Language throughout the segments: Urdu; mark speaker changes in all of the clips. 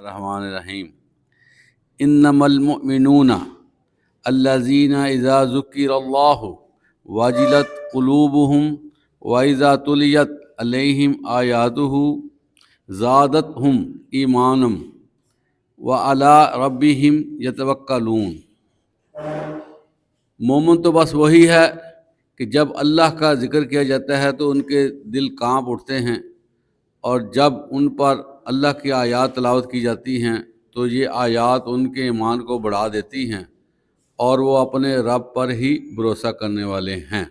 Speaker 1: الرحمن الرحیم انما المؤمنون الذین اذا ذکر اللہ وجلت قلوبهم واذا تلیت علیہم آیاتہ زادتہم ایمانا وعلی ربہم یتوکلون۔ مومن تو بس وہی ہے کہ جب اللہ کا ذکر کیا جاتا ہے تو ان کے دل کانپ اٹھتے ہیں، اور جب ان پر اللہ کی آیات تلاوت کی جاتی ہیں تو یہ آیات ان کے ایمان کو بڑھا دیتی ہیں، اور وہ اپنے رب پر ہی بھروسہ کرنے والے ہیں۔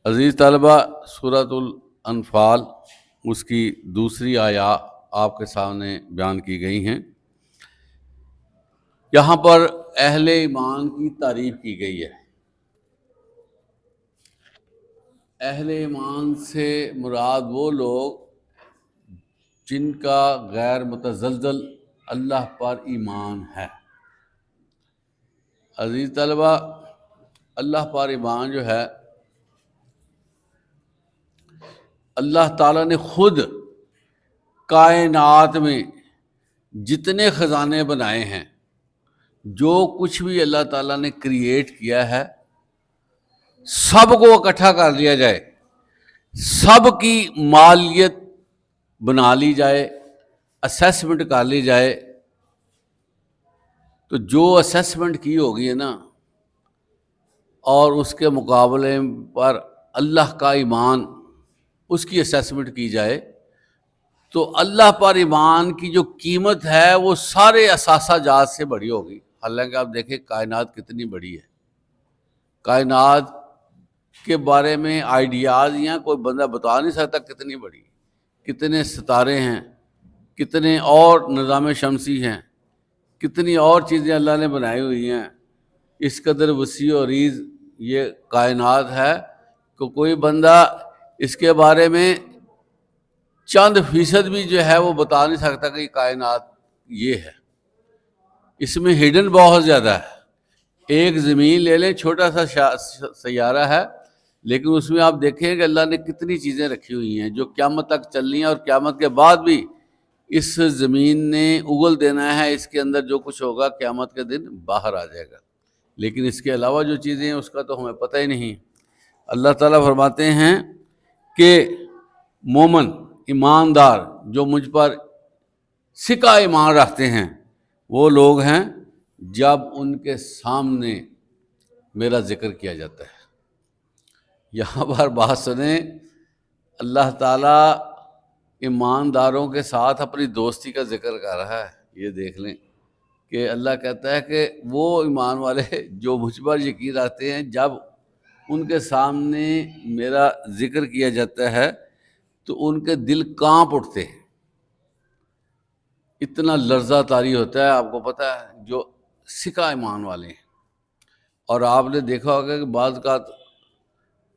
Speaker 1: عزیز طلبہ، سورۃ الانفال اس کی دوسری آیات آپ کے سامنے بیان کی گئی ہیں۔ یہاں پر اہل ایمان کی تعریف کی گئی ہے۔ اہل ایمان سے مراد وہ لوگ جن کا غیر متزلزل اللہ پر ایمان ہے۔ عزیز طلبہ، اللہ پر ایمان جو ہے، اللہ تعالیٰ نے خود کائنات میں جتنے خزانے بنائے ہیں، جو کچھ بھی اللہ تعالیٰ نے کریٹ کیا ہے، سب کو اکٹھا کر لیا جائے، سب کی مالیت بنا لی جائے، اسیسمنٹ کر لی جائے، تو جو اسیسمنٹ کی ہوگی ہے نا، اور اس کے مقابلے پر اللہ کا ایمان، اس کی اسیسمنٹ کی جائے، تو اللہ پر ایمان کی جو قیمت ہے وہ سارے اثاثہ جات سے بڑی ہوگی۔ حالانکہ آپ دیکھیں کائنات کتنی بڑی ہے، کائنات کے بارے میں آئیڈیاز یا کوئی بندہ بتا نہیں سکتا کتنی بڑی، کتنے ستارے ہیں، کتنے اور نظام شمسی ہیں، کتنی اور چیزیں اللہ نے بنائی ہوئی ہیں۔ اس قدر وسیع و عریض یہ کائنات ہے کہ کوئی بندہ اس کے بارے میں چند فیصد بھی جو ہے وہ بتا نہیں سکتا کہ یہ کائنات یہ ہے۔ اس میں ہڈن بہت زیادہ ہے۔ ایک زمین لے لیں، چھوٹا سا سیارہ ہے، لیکن اس میں آپ دیکھیں کہ اللہ نے کتنی چیزیں رکھی ہوئی ہیں جو قیامت تک چلنی ہیں، اور قیامت کے بعد بھی اس زمین نے اگل دینا ہے، اس کے اندر جو کچھ ہوگا قیامت کے دن باہر آ جائے گا، لیکن اس کے علاوہ جو چیزیں ہیں اس کا تو ہمیں پتہ ہی نہیں۔ اللہ تعالیٰ فرماتے ہیں کہ مومن ایماندار جو مجھ پر سکہ ایمان رکھتے ہیں وہ لوگ ہیں جب ان کے سامنے میرا ذکر کیا جاتا ہے۔ یہاں پر بات سنیں، اللہ تعالیٰ ایمانداروں کے ساتھ اپنی دوستی کا ذکر کر رہا ہے۔ یہ دیکھ لیں کہ اللہ کہتا ہے کہ وہ ایمان والے جو مجھ پر یقین رکھتے ہیں، جب ان کے سامنے میرا ذکر کیا جاتا ہے تو ان کے دل کانپ اٹھتے ہیں، اتنا لرزہ طاری ہوتا ہے۔ آپ کو پتہ ہے جو سکہ ایمان والے ہیں، اور آپ نے دیکھا ہوگا کہ بعض کا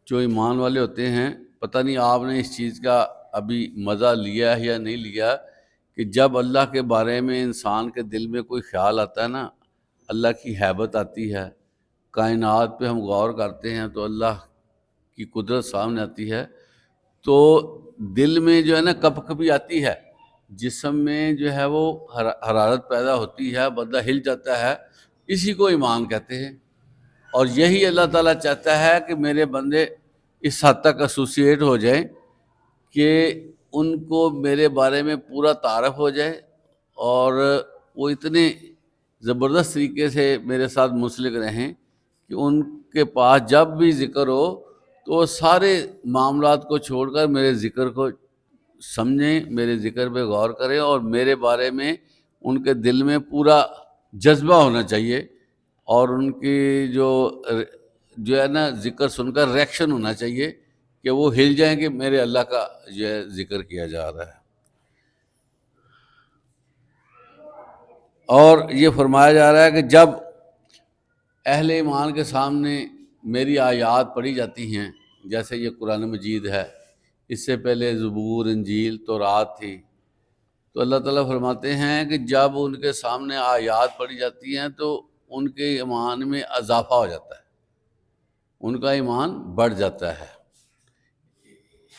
Speaker 1: جو ایمان والے ہوتے ہیں، پتہ نہیں آپ نے اس چیز کا ابھی مزہ لیا ہے یا نہیں لیا، کہ جب اللہ کے بارے میں انسان کے دل میں کوئی خیال آتا ہے نا، اللہ کی ہیبت آتی ہے، کائنات پہ ہم غور کرتے ہیں تو اللہ کی قدرت سامنے آتی ہے، تو دل میں جو ہے نا کپ کپی آتی ہے، جسم میں جو ہے وہ حرارت پیدا ہوتی ہے، بندہ ہل جاتا ہے، اسی کو ایمان کہتے ہیں۔ اور یہی اللہ تعالیٰ چاہتا ہے کہ میرے بندے اس حد تک ایسوسیٹ ہو جائیں کہ ان کو میرے بارے میں پورا تعارف ہو جائے، اور وہ اتنے زبردست طریقے سے میرے ساتھ منسلک رہیں کہ ان کے پاس جب بھی ذکر ہو تو وہ سارے معاملات کو چھوڑ کر میرے ذکر کو سمجھیں، میرے ذکر پہ غور کریں، اور میرے بارے میں ان کے دل میں پورا جذبہ ہونا چاہیے، اور ان کی جو ہے نا ذکر سن کر ریئیکشن ہونا چاہیے کہ وہ ہل جائیں کہ میرے اللہ کا جو ہے ذکر کیا جا رہا ہے۔ اور یہ فرمایا جا رہا ہے کہ جب اہل ایمان کے سامنے میری آیات پڑھی جاتی ہیں، جیسے یہ قرآن مجید ہے، اس سے پہلے زبور، انجیل، تورات تھی، تو اللہ تعالیٰ فرماتے ہیں کہ جب ان کے سامنے آیات پڑھی جاتی ہیں تو ان کے ایمان میں اضافہ ہو جاتا ہے، ان کا ایمان بڑھ جاتا ہے۔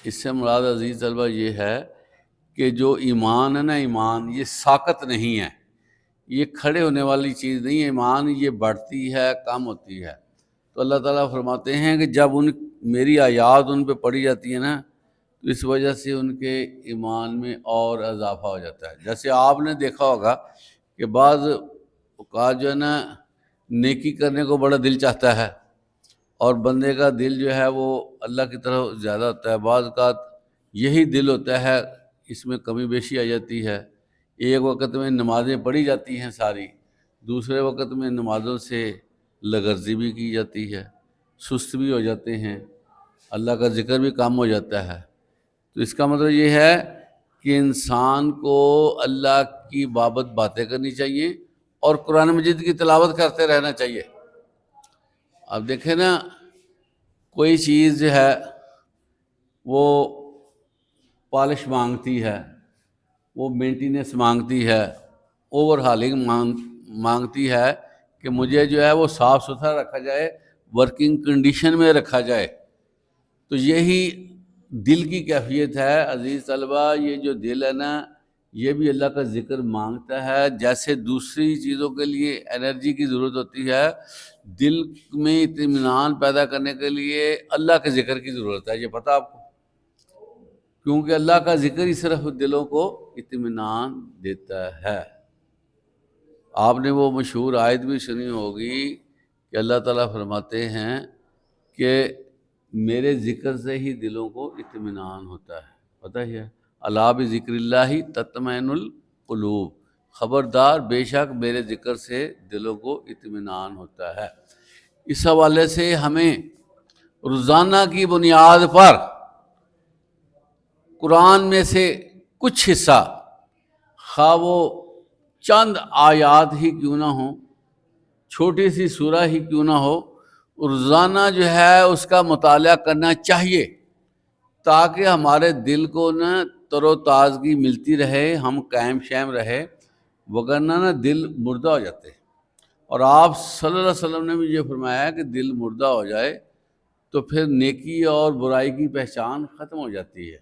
Speaker 1: اس سے مراد عزیز طلبہ یہ ہے کہ جو ایمان ہے نا، ایمان یہ ساکت نہیں ہے، یہ کھڑے ہونے والی چیز نہیں ہے، ایمان یہ بڑھتی ہے، کم ہوتی ہے۔ تو اللہ تعالیٰ فرماتے ہیں کہ جب میری آیات ان پہ پڑھی جاتی ہے نا، تو اس وجہ سے ان کے ایمان میں اور اضافہ ہو جاتا ہے۔ جیسے آپ نے دیکھا ہوگا کہ بعض اوقات جو ہے نا نیکی کرنے کو بڑا دل چاہتا ہے، اور بندے کا دل جو ہے وہ اللہ کی طرف زیادہ ہوتا ہے۔ بعض اوقات یہی دل ہوتا ہے، اس میں کمی بیشی آ جاتی ہے۔ ایک وقت میں نمازیں پڑھی جاتی ہیں ساری، دوسرے وقت میں نمازوں سے لغزی بھی کی جاتی ہے، سست بھی ہو جاتے ہیں، اللہ کا ذکر بھی کم ہو جاتا ہے۔ تو اس کا مطلب یہ ہے کہ انسان کو اللہ کی بابت باتیں کرنی چاہیے اور قرآن مجید کی تلاوت کرتے رہنا چاہیے۔ اب دیکھیں نا، کوئی چیز جو ہے وہ پالش مانگتی ہے، وہ مینٹیننس مانگتی ہے، اوور ہالنگ مانگتی ہے کہ مجھے جو ہے وہ صاف ستھرا رکھا جائے، ورکنگ کنڈیشن میں رکھا جائے۔ تو یہی دل کی کیفیت ہے عزیز طلبہ۔ یہ جو دل ہے نا، یہ بھی اللہ کا ذکر مانگتا ہے۔ جیسے دوسری چیزوں کے لیے انرجی کی ضرورت ہوتی ہے، دل میں اطمینان پیدا کرنے کے لیے اللہ کے ذکر کی ضرورت ہے۔ یہ پتہ آپ کو، کیونکہ اللہ کا ذکر ہی صرف دلوں کو اطمینان دیتا ہے۔ آپ نے وہ مشہور آیت بھی سنی ہوگی کہ اللہ تعالیٰ فرماتے ہیں کہ میرے ذکر سے ہی دلوں کو اطمینان ہوتا ہے۔ پتہ ہی ہے، الا بذکر اللہ تطمئن القلوب، خبردار بے شک میرے ذکر سے دلوں کو اطمینان ہوتا ہے۔ اس حوالے سے ہمیں روزانہ کی بنیاد پر قرآن میں سے کچھ حصہ، خواہ وہ چند آیات ہی کیوں نہ ہوں، چھوٹی سی سورہ ہی کیوں نہ ہو، روزانہ جو ہے اس کا مطالعہ کرنا چاہیے، تاکہ ہمارے دل کو نا تر و تازگی ملتی رہے، ہم قائم شائم رہے، وگرنہ نا دل مردہ ہو جاتے ہیں۔ اور آپ صلی اللہ علیہ وسلم نے بھی یہ فرمایا کہ دل مردہ ہو جائے تو پھر نیکی اور برائی کی پہچان ختم ہو جاتی ہے،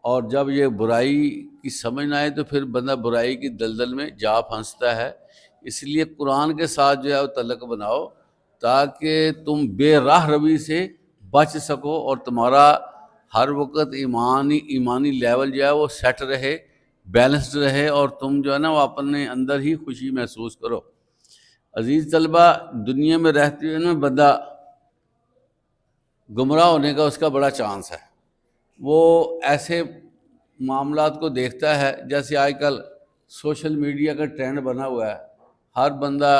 Speaker 1: اور جب یہ برائی کی سمجھ نہ آئے تو پھر بندہ برائی کی دلدل میں جا پھنستا ہے۔ اس لیے قرآن کے ساتھ جو ہے وہ تعلق بناؤ، تاکہ تم بے راہ روی سے بچ سکو اور تمہارا ہر وقت ایمانی لیول جو ہے وہ سیٹ رہے، بیلنسڈ رہے، اور تم جو ہے نا وہ اپنے اندر ہی خوشی محسوس کرو۔ عزیز طلبہ، دنیا میں رہتے ہوئے نا بندہ گمراہ ہونے کا اس کا بڑا چانس ہے۔ وہ ایسے معاملات کو دیکھتا ہے، جیسے آج کل سوشل میڈیا کا ٹرینڈ بنا ہوا ہے، ہر بندہ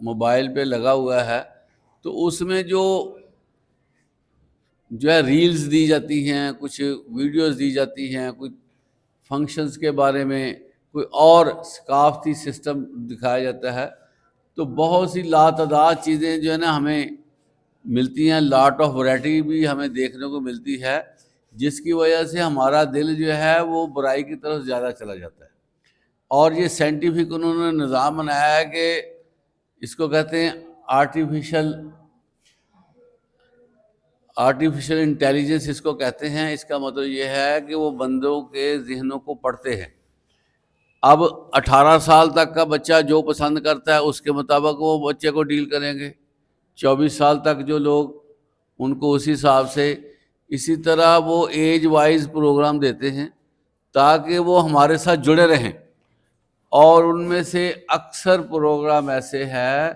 Speaker 1: موبائل پہ لگا ہوا ہے، تو اس میں جو ہے ریلز دی جاتی ہیں، کچھ ویڈیوز دی جاتی ہیں، کچھ فنکشنز کے بارے میں، کوئی اور ثقافتی سسٹم دکھایا جاتا ہے، تو بہت سی لاتعداد چیزیں جو ہے نا ہمیں ملتی ہیں، لاٹ آف ورائٹی بھی ہمیں دیکھنے کو ملتی ہے، جس کی وجہ سے ہمارا دل جو ہے وہ برائی کی طرف زیادہ چلا جاتا ہے۔ اور یہ سائنٹیفک انہوں نے نظام بنایا ہے کہ اس کو کہتے ہیں آرٹیفیشل انٹیلیجنس، اس کو کہتے ہیں۔ اس کا مطلب یہ ہے کہ وہ بندوں کے ذہنوں کو پڑھتے ہیں۔ اب 18 سال تک کا بچہ جو پسند کرتا ہے اس کے مطابق وہ بچے کو ڈیل کریں گے، 24 سال تک جو لوگ، ان کو اسی حساب سے۔ اسی طرح وہ ایج وائز پروگرام دیتے ہیں تاکہ وہ ہمارے ساتھ جڑے رہیں، اور ان میں سے اکثر پروگرام ایسے ہیں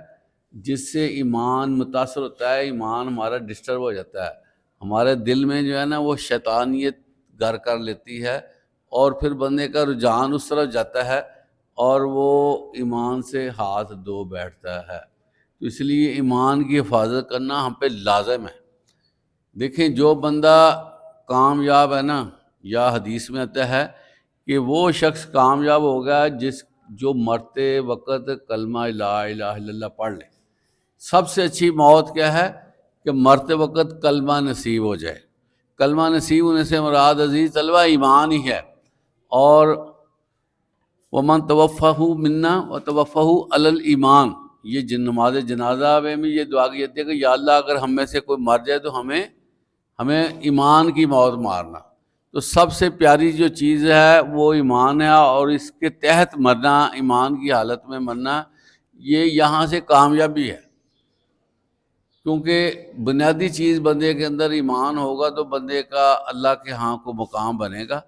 Speaker 1: جس سے ایمان متاثر ہوتا ہے، ایمان ہمارا ڈسٹرب ہو جاتا ہے، ہمارے دل میں جو ہے نا وہ شیطانیت گھر کر لیتی ہے، اور پھر بندے کا رجحان اس طرف جاتا ہے اور وہ ایمان سے ہاتھ دھو بیٹھتا ہے۔ تو اس لیے ایمان کی حفاظت کرنا ہم پہ لازم ہے۔ دیکھیں، جو بندہ کامیاب ہے نا، یا حدیث میں آتا ہے کہ وہ شخص کامیاب ہوگا جو مرتے وقت کلمہ لا الہ الا اللہ پڑھ لے۔ سب سے اچھی موت کیا ہے؟ کہ مرتے وقت کلمہ نصیب ہو جائے۔ کلمہ نصیب ہونے سے مراد عزیز طلبہ ایمان ہی ہے۔ اور وَمَن تَوَفَّهُ مِنَّا وَتَوَفَّهُ عَلَى الْإِيمَانِ، یہ نماز جنازہ میں بھی یہ دعا کی جاتی ہے کہ یا اللہ اگر ہم میں سے کوئی مر جائے تو ہمیں ایمان کی موت مارنا۔ تو سب سے پیاری جو چیز ہے وہ ایمان ہے، اور اس کے تحت مرنا، ایمان کی حالت میں مرنا، یہ یہاں سے کامیابی ہے، کیونکہ بنیادی چیز بندے کے اندر ایمان ہوگا تو بندے کا اللہ کے ہاں کو مقام بنے گا،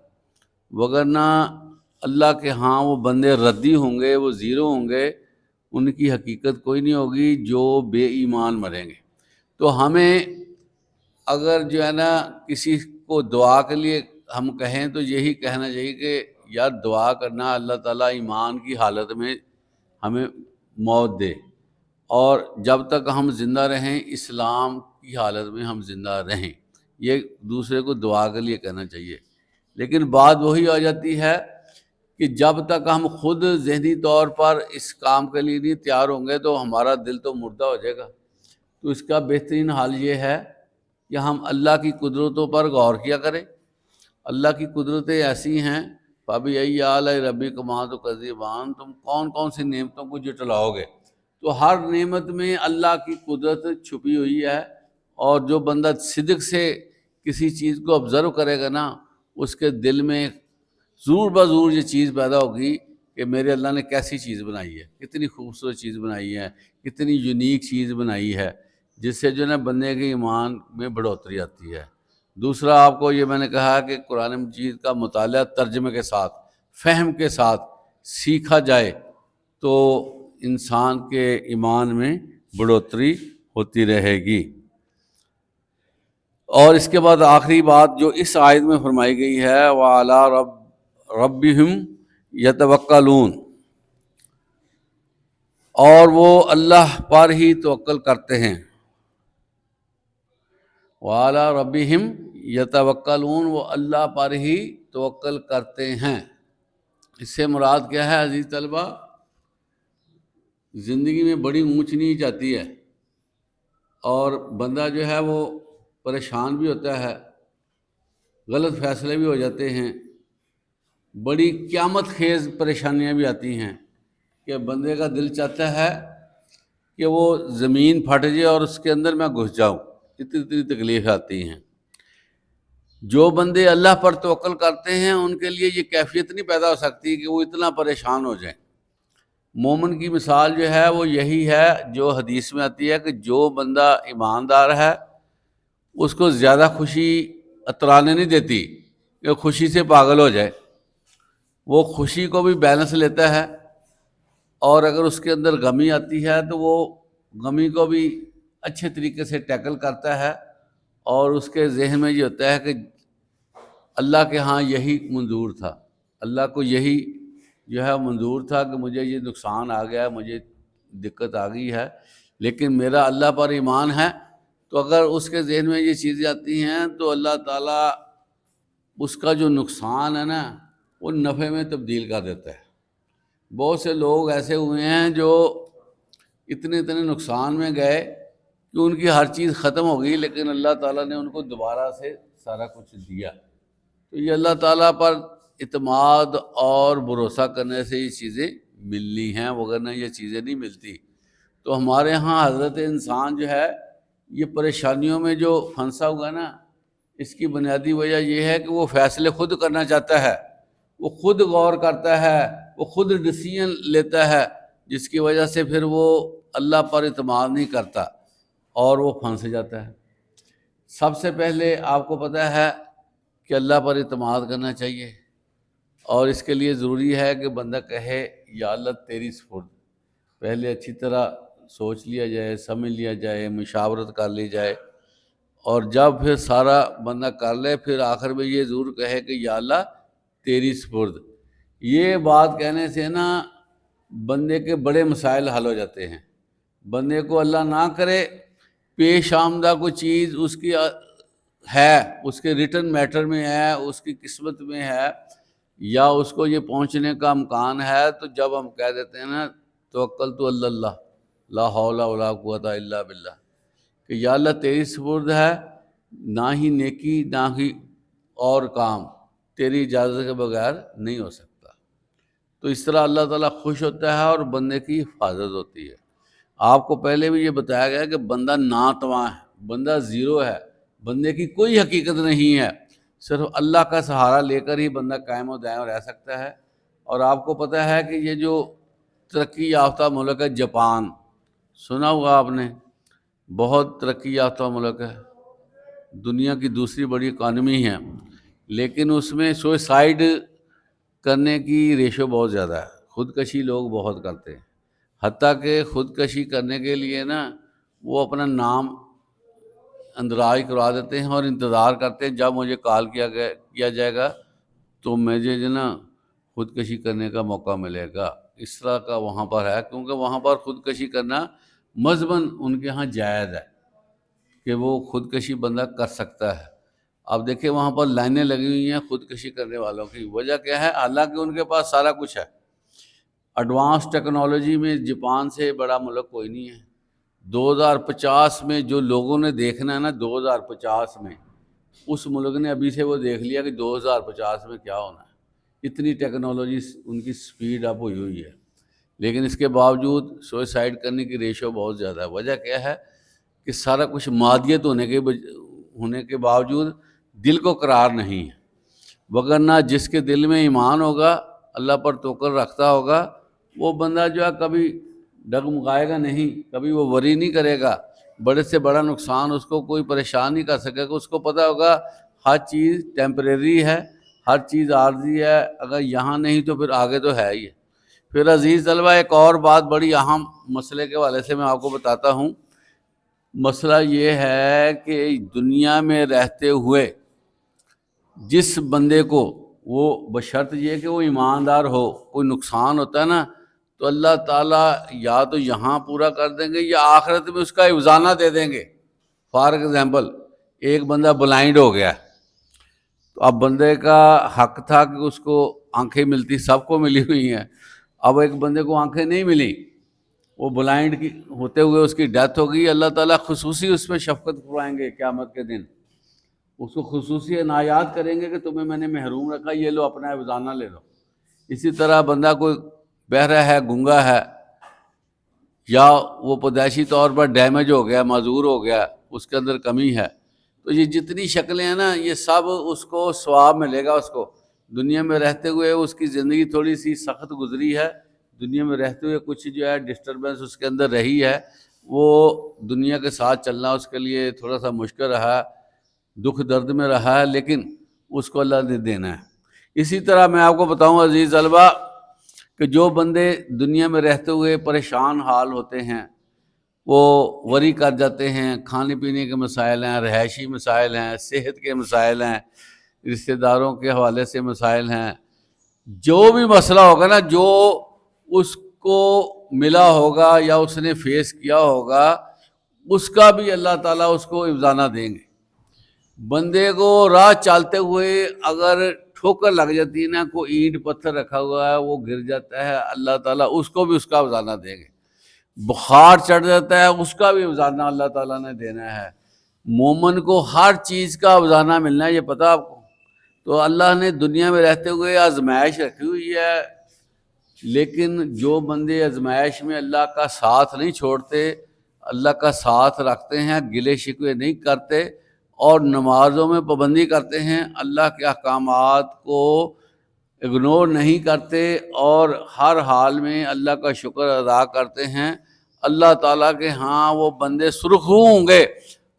Speaker 1: وگرنہ اللہ کے ہاں وہ بندے ردی ہوں گے، وہ زیرو ہوں گے، ان کی حقیقت کوئی نہیں ہوگی جو بے ایمان مریں گے۔ تو ہمیں اگر جو ہے نا کسی کو دعا کے لیے ہم کہیں تو یہی کہنا چاہیے کہ یار دعا کرنا اللہ تعالیٰ ایمان کی حالت میں ہمیں موت دے، اور جب تک ہم زندہ رہیں اسلام کی حالت میں ہم زندہ رہیں، یہ دوسرے کو دعا کے لیے کہنا چاہیے۔ لیکن بات وہی آ جاتی ہے کہ جب تک ہم خود ذہنی طور پر اس کام کے لیے نہیں تیار ہوں گے تو ہمارا دل تو مردہ ہو جائے گا۔ تو اس کا بہترین حال یہ ہے کہ ہم اللہ کی قدرتوں پر غور کیا کریں۔ اللہ کی قدرتیں ایسی ہیں، فَبِأَيِّ آلَاءِ رَبِّكُمَا تُكَذِّبَانِ، تم کون کون سی نعمتوں کو جٹلاؤ گے۔ تو ہر نعمت میں اللہ کی قدرت چھپی ہوئی ہے، اور جو بندہ صدق سے کسی چیز کو آبزرو کرے گا نا، اس کے دل میں ضرور بضرور یہ چیز پیدا ہوگی کہ میرے اللہ نے کیسی چیز بنائی ہے، کتنی خوبصورت چیز بنائی ہے، کتنی یونیک چیز بنائی ہے، جس سے جو ہے نا بندے کے ایمان میں بڑھوتری آتی ہے۔ دوسرا آپ کو یہ میں نے کہا کہ قرآن مجید کا مطالعہ ترجمے کے ساتھ، فہم کے ساتھ سیکھا جائے تو انسان کے ایمان میں بڑھوتری ہوتی رہے گی۔ اور اس کے بعد آخری بات جو اس آیت میں فرمائی گئی ہے، وَعَلَىٰ رَبِّهِمْ يَتَوَكَّلُونَ، اور وہ اللہ پر ہی توکل کرتے ہیں۔ وَعَلَىٰ رَبِّهِمْ يَتَوَكَّلُونَ، وہ اللہ پر ہی توکل کرتے ہیں۔ اس سے مراد کیا ہے عزیز طلبہ؟ زندگی میں بڑی اونچ نیچ آتی ہے، اور بندہ جو ہے وہ پریشان بھی ہوتا ہے، غلط فیصلے بھی ہو جاتے ہیں، بڑی قیامت خیز پریشانیاں بھی آتی ہیں کہ بندے کا دل چاہتا ہے کہ وہ زمین پھٹ جائے اور اس کے اندر میں گھس جاؤں، اتنی تکلیف آتی ہیں۔ جو بندے اللہ پر توکل کرتے ہیں ان کے لیے یہ کیفیت نہیں پیدا ہو سکتی کہ وہ اتنا پریشان ہو جائیں۔ مومن کی مثال جو ہے وہ یہی ہے جو حدیث میں آتی ہے کہ جو بندہ ایماندار ہے اس کو زیادہ خوشی اترانے نہیں دیتی کہ خوشی سے پاگل ہو جائے، وہ خوشی کو بھی بیلنس لیتا ہے، اور اگر اس کے اندر غمی آتی ہے تو وہ غمی کو بھی اچھے طریقے سے ٹیکل کرتا ہے، اور اس کے ذہن میں یہ ہوتا ہے کہ اللہ کے ہاں یہی منظور تھا، اللہ کو یہی جو ہے منظور تھا کہ مجھے یہ نقصان آ گیا ہے، مجھے دقت آ گئی ہے، لیکن میرا اللہ پر ایمان ہے۔ تو اگر اس کے ذہن میں یہ چیزیں آتی ہیں تو اللہ تعالیٰ اس کا جو نقصان ہے نا وہ نفع میں تبدیل کر دیتا ہے۔ بہت سے لوگ ایسے ہوئے ہیں جو اتنے نقصان میں گئے کہ ان کی ہر چیز ختم ہو گئی، لیکن اللہ تعالیٰ نے ان کو دوبارہ سے سارا کچھ دیا۔ تو یہ اللہ تعالیٰ پر اعتماد اور بھروسہ کرنے سے یہ چیزیں ملنی ہیں، وگرنہ یہ چیزیں نہیں ملتی۔ تو ہمارے ہاں حضرت انسان جو ہے یہ پریشانیوں میں جو پھنسا ہوا نا، اس کی بنیادی وجہ یہ ہے کہ وہ فیصلے خود کرنا چاہتا ہے، وہ خود غور کرتا ہے، وہ خود ڈیسیژن لیتا ہے، جس کی وجہ سے پھر وہ اللہ پر اعتماد نہیں کرتا اور وہ پھنس جاتا ہے۔ سب سے پہلے آپ کو پتہ ہے کہ اللہ پر اعتماد کرنا چاہیے، اور اس کے لیے ضروری ہے کہ بندہ کہے یا اللہ تیری سپرد۔ پہلے اچھی طرح سوچ لیا جائے، سمجھ لیا جائے، مشاورت کر لی جائے، اور جب پھر سارا بندہ کر لے پھر آخر میں یہ ضرور کہے کہ یا اللہ تیری سپرد۔ یہ بات کہنے سے نا بندے کے بڑے مسائل حل ہو جاتے ہیں۔ بندے کو اللہ نہ کرے پیش آمدہ کوئی چیز اس کی ہے، اس کے ریٹن میٹر میں ہے، اس کی قسمت میں ہے، یا اس کو یہ پہنچنے کا امکان ہے، تو جب ہم کہہ دیتے ہیں نا توکل تو اللہ لا حول ولا قوت الا باللہ، کہ یا اللہ تیری سپرد ہے، نہ ہی نیکی نہ ہی اور کام تیری اجازت کے بغیر نہیں ہو سکتا۔ تو اس طرح اللہ تعالیٰ خوش ہوتا ہے اور بندے کی حفاظت ہوتی ہے۔ آپ کو پہلے بھی یہ بتایا گیا کہ بندہ ناتواں ہے، بندہ زیرو ہے، بندے کی کوئی حقیقت نہیں ہے، صرف اللہ کا سہارا لے کر ہی بندہ قائم و دائم رہ سکتا ہے۔ اور آپ کو پتہ ہے کہ یہ جو ترقی یافتہ ملک ہے جاپان، سنا ہوگا آپ نے، بہت ترقی یافتہ ملک ہے، دنیا کی دوسری بڑی اکانومی ہے، لیکن اس میں سوئسائڈ کرنے کی ریشو بہت زیادہ ہے، خودکشی لوگ بہت کرتے ہیں، حتیٰ کہ خودکشی کرنے کے لیے نا وہ اپنا نام اندراج کروا دیتے ہیں اور انتظار کرتے ہیں جب مجھے کال کیا جائے گا تو مجھے جو نا خودکشی کرنے کا موقع ملے گا۔ اس طرح کا وہاں پر ہے، کیونکہ وہاں پر خودکشی کرنا مذہباً ان کے ہاں جائز ہے کہ وہ خودکشی بندہ کر سکتا ہے۔ اب دیکھیں وہاں پر لائنیں لگی ہوئی ہیں خودکشی کرنے والوں کی، وجہ کیا ہے؟ حالانکہ ان کے پاس سارا کچھ ہے، ایڈوانس ٹیکنالوجی میں جاپان سے بڑا ملک کوئی نہیں ہے۔ 2050 میں جو لوگوں نے دیکھنا ہے نا، 2050 میں اس ملک نے ابھی سے وہ دیکھ لیا کہ 2050 میں کیا ہونا ہے، اتنی ٹیکنالوجی ان کی سپیڈ اپ ہوئی ہے، لیکن اس کے باوجود سوئسائڈ کرنے کی ریشو بہت زیادہ ہے۔ وجہ کیا ہے کہ سارا کچھ مادیت ہونے کے باوجود دل کو قرار نہیں ہے، وگرنہ جس کے دل میں ایمان ہوگا، اللہ پر توکل رکھتا ہوگا، وہ بندہ جو ہے کبھی ڈگمگائے گا نہیں، کبھی وہ وری نہیں کرے گا، بڑے سے بڑا نقصان اس کو کوئی پریشان نہیں کر سکے گا۔ اس کو پتہ ہوگا ہر چیز ٹیمپریری ہے، ہر چیز عارضی ہے، اگر یہاں نہیں تو پھر آگے تو ہے ہی ہے۔ پھر عزیز طلبہ ایک اور بات بڑی اہم مسئلے کے حوالے سے میں آپ کو بتاتا ہوں۔ مسئلہ یہ ہے کہ دنیا میں رہتے ہوئے جس بندے کو، وہ بشرط یہ کہ وہ ایماندار ہو، کوئی نقصان ہوتا ہے نا تو اللہ تعالیٰ یا تو یہاں پورا کر دیں گے یا آخرت میں اس کا افزانہ دے دیں گے۔ فار ایگزامپل ایک بندہ بلائنڈ ہو گیا، تو اب بندے کا حق تھا کہ اس کو آنکھیں ملتی، سب کو ملی ہوئی ہیں، اب ایک بندے کو آنکھیں نہیں ملی، وہ بلائنڈ کی ہوتے ہوئے اس کی ڈیتھ ہو گئی، اللہ تعالیٰ خصوصی اس پہ شفقت فرمائیں گے قیامت کے دن، اس کو خصوصی عنایات کریں گے کہ تمہیں میں نے محروم رکھا، یہ لو اپنا افزانہ لے لو۔ اسی طرح بندہ کوئی بہرا ہے، گنگا ہے، یا وہ پیدائشی طور پر ڈیمیج ہو گیا، معذور ہو گیا، اس کے اندر کمی ہے، تو یہ جتنی شکلیں ہیں نا یہ سب اس کو ثواب ملے گا۔ اس کو دنیا میں رہتے ہوئے اس کی زندگی تھوڑی سی سخت گزری ہے، دنیا میں رہتے ہوئے کچھ جو ہے ڈسٹربنس اس کے اندر رہی ہے، وہ دنیا کے ساتھ چلنا اس کے لیے تھوڑا سا مشکل رہا، دکھ درد میں رہا ہے، لیکن اس کو اللہ نے دینا ہے۔ اسی طرح میں آپ کو بتاؤں عزیز طلبہ کہ جو بندے دنیا میں رہتے ہوئے پریشان حال ہوتے ہیں، وہ وری کر جاتے ہیں، کھانے پینے کے مسائل ہیں، رہائشی مسائل ہیں، صحت کے مسائل ہیں، رشتہ داروں کے حوالے سے مسائل ہیں، جو بھی مسئلہ ہوگا نا، جو اس کو ملا ہوگا یا اس نے فیس کیا ہوگا، اس کا بھی اللہ تعالیٰ اس کو افزانہ دیں گے۔ بندے کو راہ چلتے ہوئے اگر ٹھوکر لگ جاتی ہے نا، کوئی اینٹ پتھر رکھا ہوا ہے وہ گر جاتا ہے، اللہ تعالیٰ اس کو بھی اس کا افزانہ دیں گے۔ بخار چڑھ جاتا ہے، اس کا بھی افزانہ اللہ تعالیٰ نے دینا ہے۔ مومن کو ہر چیز کا افزانہ ملنا ہے، یہ پتہ آپ کو؟ تو اللہ نے دنیا میں رہتے ہوئے آزمائش رکھی ہوئی ہے، لیکن جو بندے آزمائش میں اللہ کا ساتھ نہیں چھوڑتے، اللہ کا ساتھ رکھتے ہیں، گلے شکوے نہیں کرتے اور نمازوں میں پابندی کرتے ہیں، اللہ کے احکامات کو اگنور نہیں کرتے اور ہر حال میں اللہ کا شکر ادا کرتے ہیں، اللہ تعالیٰ کے ہاں وہ بندے سرخرو ہوں گے،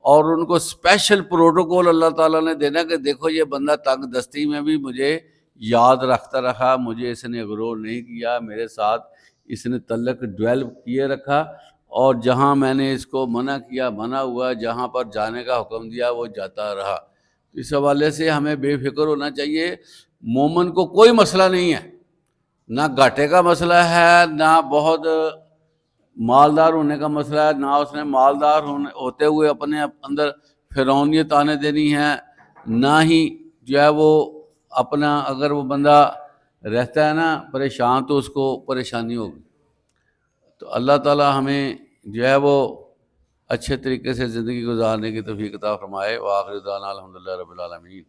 Speaker 1: اور ان کو اسپیشل پروٹوکول اللہ تعالیٰ نے دینا کہ دیکھو یہ بندہ تنگ دستی میں بھی مجھے یاد رکھتا رہا، مجھے اس نے اگنور نہیں کیا، میرے ساتھ اس نے تعلق ڈیولپ کیے رکھا، اور جہاں میں نے اس کو منع کیا منع ہوا، جہاں پر جانے کا حکم دیا وہ جاتا رہا۔ اس حوالے سے ہمیں بے فکر ہونا چاہیے۔ مومن کو کوئی مسئلہ نہیں ہے، نہ گھاٹے کا مسئلہ ہے، نہ بہت مالدار ہونے کا مسئلہ ہے، نہ اس نے مالدار ہوتے ہوئے اپنے اندر فرعونیت آنے دینی ہے، نہ ہی جو ہے وہ اپنا، اگر وہ بندہ رہتا ہے نا پریشان تو اس کو پریشانی ہوگی۔ تو اللہ تعالیٰ ہمیں جو ہے وہ اچھے طریقے سے زندگی گزارنے کی توفیق عطا فرمائے۔ وآخر دعوانا الحمدللہ رب العالمین۔